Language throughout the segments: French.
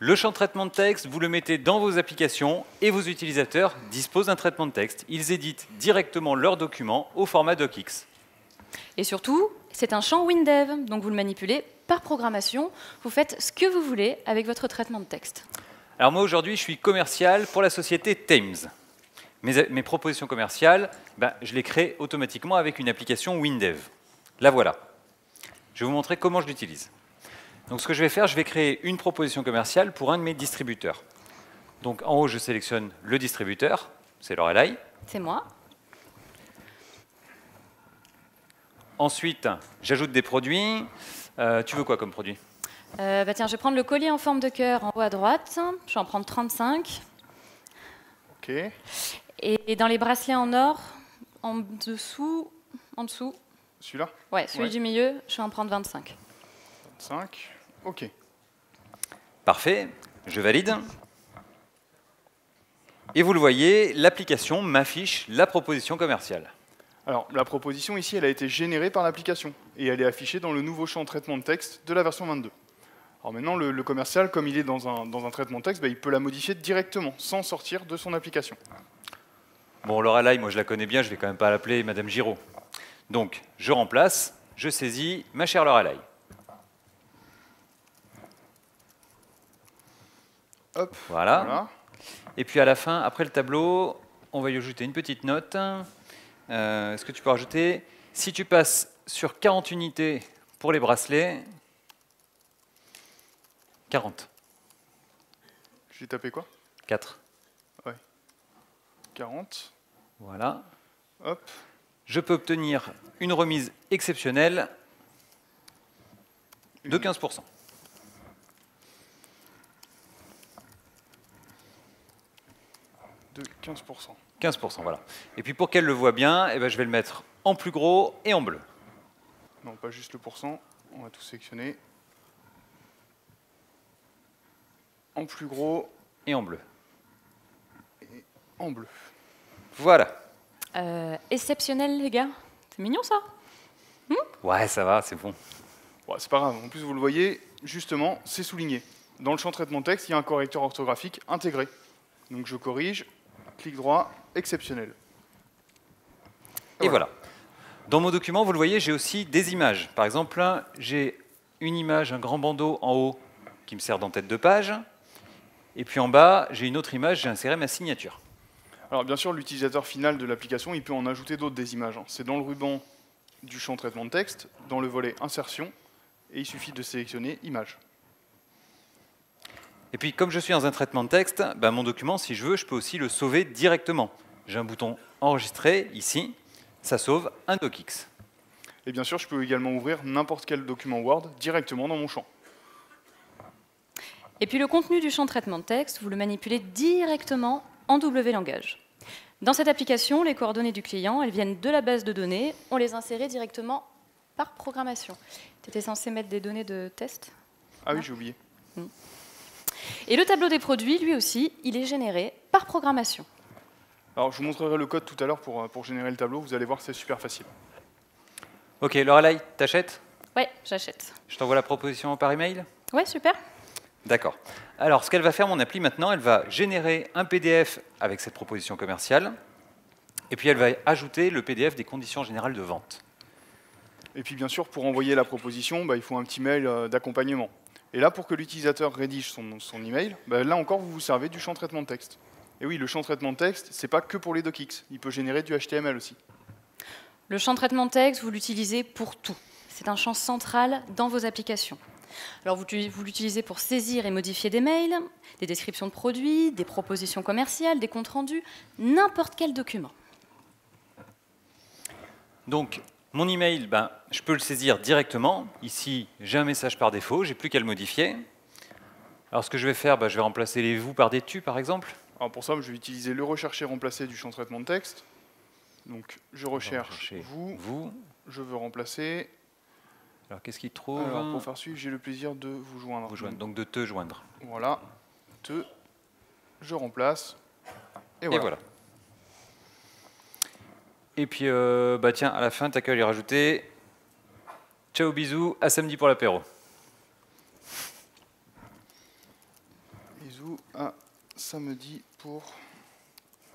Le champ de traitement de texte, vous le mettez dans vos applications et vos utilisateurs disposent d'un traitement de texte. Ils éditent directement leurs documents au format docx. Et surtout, c'est un champ WinDev, donc vous le manipulez par programmation. Vous faites ce que vous voulez avec votre traitement de texte. Alors moi aujourd'hui, je suis commercial pour la société Thames. Mes propositions commerciales, je les crée automatiquement avec une application WinDev. La voilà. Je vais vous montrer comment je l'utilise. Donc ce que je vais faire, je vais créer une proposition commerciale pour un de mes distributeurs. Donc en haut, je sélectionne le distributeur, c'est Lorelai. C'est moi. Ensuite, j'ajoute des produits. Tu veux quoi comme produit? Tiens, je vais prendre le collier en forme de cœur en haut à droite. Je vais en prendre 35. OK. Et dans les bracelets en or, en dessous. Celui-là? Ouais, celui du milieu, je vais en prendre 25. 25. OK. Parfait, je valide. Et vous le voyez, l'application m'affiche la proposition commerciale. Alors, la proposition ici, elle a été générée par l'application et elle est affichée dans le nouveau champ traitement de texte de la version 22. Alors maintenant, le commercial, comme il est dans un traitement de texte, il peut la modifier directement, sans sortir de son application. Bon, Lorelai, moi je la connais bien, je vais quand même pas l'appeler Madame Giraud. Donc, je remplace, je saisis ma chère Lorelai. Hop, voilà. Et puis à la fin, après le tableau, on va y ajouter une petite note. Est-ce que tu peux rajouter, si tu passes sur 40 unités pour les bracelets, 40. J'ai tapé quoi? 4. Ouais. 40. Voilà. Hop. Je peux obtenir une remise exceptionnelle de 15%. De 15%. 15%, voilà. Et puis pour qu'elle le voit bien, je vais le mettre en plus gros et en bleu. Non, pas juste le pourcent. On va tout sélectionner. En plus gros. Et en bleu. Et en bleu. Voilà. Exceptionnel, les gars. C'est mignon, ça. Ouais, ça va, c'est bon. Ouais, c'est pas grave. En plus, vous le voyez, justement, c'est souligné. Dans le champ traitement de texte, il y a un correcteur orthographique intégré. Donc je corrige, clic droit, exceptionnel. Et voilà. Dans mon document, vous le voyez, j'ai aussi des images. Par exemple, là, j'ai une image, un grand bandeau en haut qui me sert d'en-tête de page. Et puis en bas, j'ai une autre image, j'ai inséré ma signature. Alors bien sûr, l'utilisateur final de l'application, il peut en ajouter d'autres des images. C'est dans le ruban du champ traitement de texte, dans le volet insertion, et il suffit de sélectionner image. Et puis comme je suis dans un traitement de texte, mon document, si je veux, je peux aussi le sauver directement. J'ai un bouton enregistrer ici, ça sauve un docx. Et bien sûr, je peux également ouvrir n'importe quel document Word directement dans mon champ. Et puis le contenu du champ de traitement de texte, vous le manipulez directement en W-langage. Dans cette application, les coordonnées du client, elles viennent de la base de données, on les insérait directement par programmation. Tu étais censé mettre des données de test? Ah oui, j'ai oublié. Et le tableau des produits, lui aussi, il est généré par programmation. Alors, je vous montrerai le code tout à l'heure pour générer le tableau. Vous allez voir, c'est super facile. Ok, Lorelai, t'achètes? Ouais, j'achète. Je t'envoie la proposition par email? Ouais, super. D'accord. Alors, ce qu'elle va faire, mon appli, maintenant, elle va générer un PDF avec cette proposition commerciale, et puis elle va ajouter le PDF des conditions générales de vente. Et puis, bien sûr, pour envoyer la proposition, il faut un petit mail d'accompagnement. Et là, pour que l'utilisateur rédige son email, là encore, vous vous servez du champ traitement de texte. Et oui, le champ traitement de texte, c'est pas que pour les docx. Il peut générer du HTML aussi. Le champ de traitement de texte, vous l'utilisez pour tout. C'est un champ central dans vos applications. Alors vous l'utilisez pour saisir et modifier des mails, des descriptions de produits, des propositions commerciales, des comptes rendus, n'importe quel document. Donc, mon email, je peux le saisir directement. Ici, j'ai un message par défaut, j'ai plus qu'à le modifier. Alors ce que je vais faire, je vais remplacer les vous par des tu, par exemple. Alors pour ça, je vais utiliser le rechercher remplacer du champ traitement de texte. Donc je recherche vous, je veux remplacer. Alors qu'est-ce qu'il trouve? Alors pour faire suivre, j'ai le plaisir de vous joindre. Donc de te joindre. Voilà, je remplace. Et voilà. Et puis, tiens, à la fin, t'as qu'à lui rajouter ciao, bisous, à samedi pour l'apéro. à samedi pour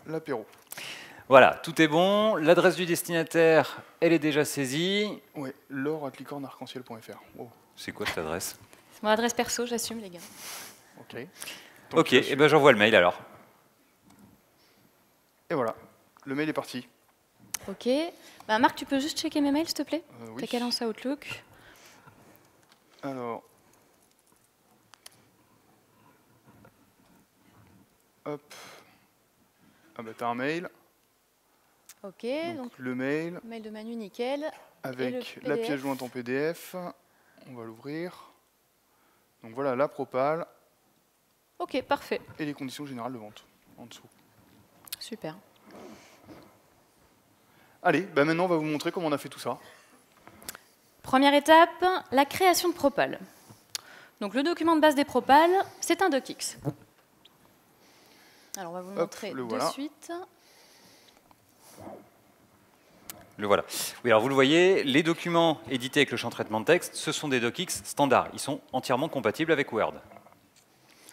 l'apéro. Voilà, tout est bon. L'adresse du destinataire, elle est déjà saisie. Ouais, laure@licornearc-en-ciel.fr. Wow. C'est quoi cette adresse? C'est mon adresse perso, j'assume, les gars. Ok. Donc, Ok, et ben j'envoie le mail alors. Et voilà, le mail est parti. Ok. Bah, Marc, tu peux juste checker mes mails, s'il te plaît? Oui. T'as qu'à lancer Outlook. Alors, hop. Ah bah t'as un mail. Ok, donc Le mail mail de Manu, nickel. avec le la PDF. pièce jointe en PDF. On va l'ouvrir. Donc voilà, la propale Ok, parfait. et les conditions générales de vente en dessous. Super. Allez, bah maintenant on va vous montrer comment on a fait tout ça. Première étape, la création de propales. Donc le document de base des propales, c'est un docx. Alors on va vous montrer le de voilà. suite. Le voilà. Oui, alors vous le voyez, les documents édités avec le champ traitement de texte, ce sont des docx standards. Ils sont entièrement compatibles avec Word.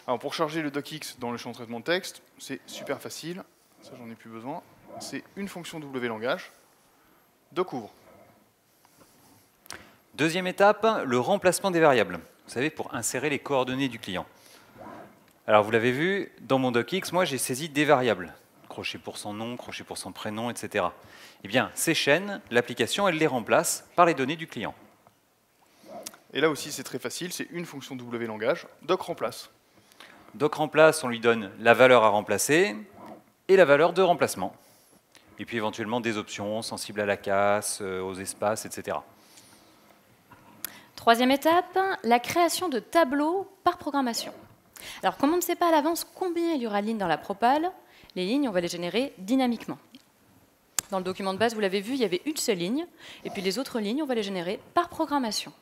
Alors pour charger le docx dans le champ traitement de texte, c'est super facile. Ça j'en ai plus besoin. C'est une fonction wlangage. Doc-ouvre. Deuxième étape, le remplacement des variables. Vous savez, pour insérer les coordonnées du client. Alors vous l'avez vu, dans mon docx, moi j'ai saisi des variables. Crochet pour son nom, crochet pour son prénom, etc. Eh bien, ces chaînes, l'application, elle les remplace par les données du client. Et là aussi c'est très facile, c'est une fonction wlangage. Doc remplace. Doc remplace, on lui donne la valeur à remplacer et la valeur de remplacement. Et puis éventuellement des options sensibles à la casse, aux espaces, etc. Troisième étape, la création de tableaux par programmation. Alors comme on ne sait pas à l'avance combien il y aura de lignes dans la propale, les lignes, on va les générer dynamiquement. Dans le document de base, vous l'avez vu, il y avait une seule ligne, et puis les autres lignes, on va les générer par programmation.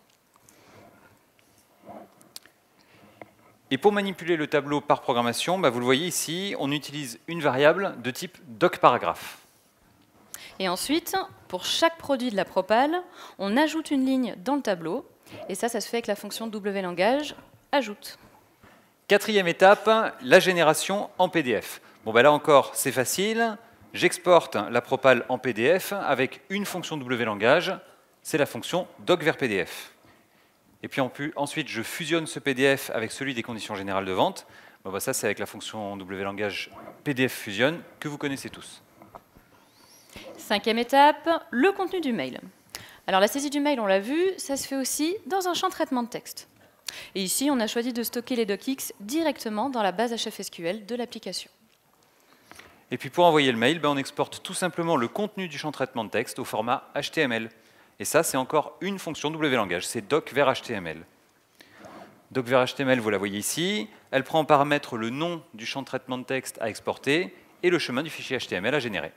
Et pour manipuler le tableau par programmation, vous le voyez ici, on utilise une variable de type docParagraphe. Et ensuite, pour chaque produit de la propale, on ajoute une ligne dans le tableau, et ça se fait avec la fonction wlangage ajoute. Quatrième étape, la génération en PDF. Bon, là encore, c'est facile. J'exporte la propale en PDF avec une fonction wlangage, c'est la fonction doc vers PDF. Et puis ensuite, je fusionne ce PDF avec celui des conditions générales de vente. Bon, ça, c'est avec la fonction wlangage PDF fusion que vous connaissez tous. Cinquième étape, le contenu du mail. Alors la saisie du mail, on l'a vu, ça se fait aussi dans un champ traitement de texte. Et ici, on a choisi de stocker les docx directement dans la base HFSQL de l'application. Et puis pour envoyer le mail, on exporte tout simplement le contenu du champ traitement de texte au format HTML. Et ça, c'est encore une fonction wlangage, c'est doc vers HTML. Doc vers HTML, vous la voyez ici, elle prend en paramètre le nom du champ de traitement de texte à exporter et le chemin du fichier HTML à générer.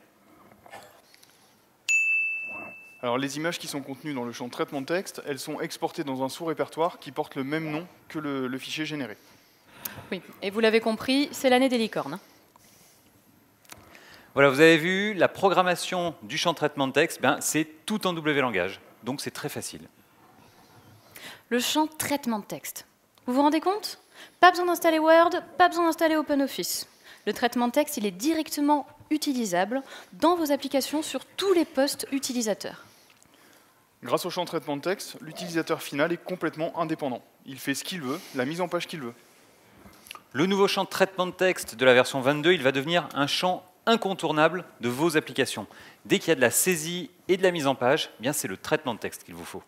Alors les images qui sont contenues dans le champ de traitement de texte, elles sont exportées dans un sous-répertoire qui porte le même nom que le fichier généré. Oui, et vous l'avez compris, c'est l'année des licornes. Voilà, vous avez vu, la programmation du champ de traitement de texte, c'est tout en wlangage, donc c'est très facile. Le champ traitement de texte. Vous vous rendez compte? Pas besoin d'installer Word, pas besoin d'installer OpenOffice. Le traitement de texte, il est directement utilisable dans vos applications sur tous les postes utilisateurs. Grâce au champ de traitement de texte, l'utilisateur final est complètement indépendant. Il fait ce qu'il veut, la mise en page qu'il veut. Le nouveau champ de traitement de texte de la version 22, il va devenir un champ incontournable de vos applications. Dès qu'il y a de la saisie et de la mise en page, c'est le traitement de texte qu'il vous faut.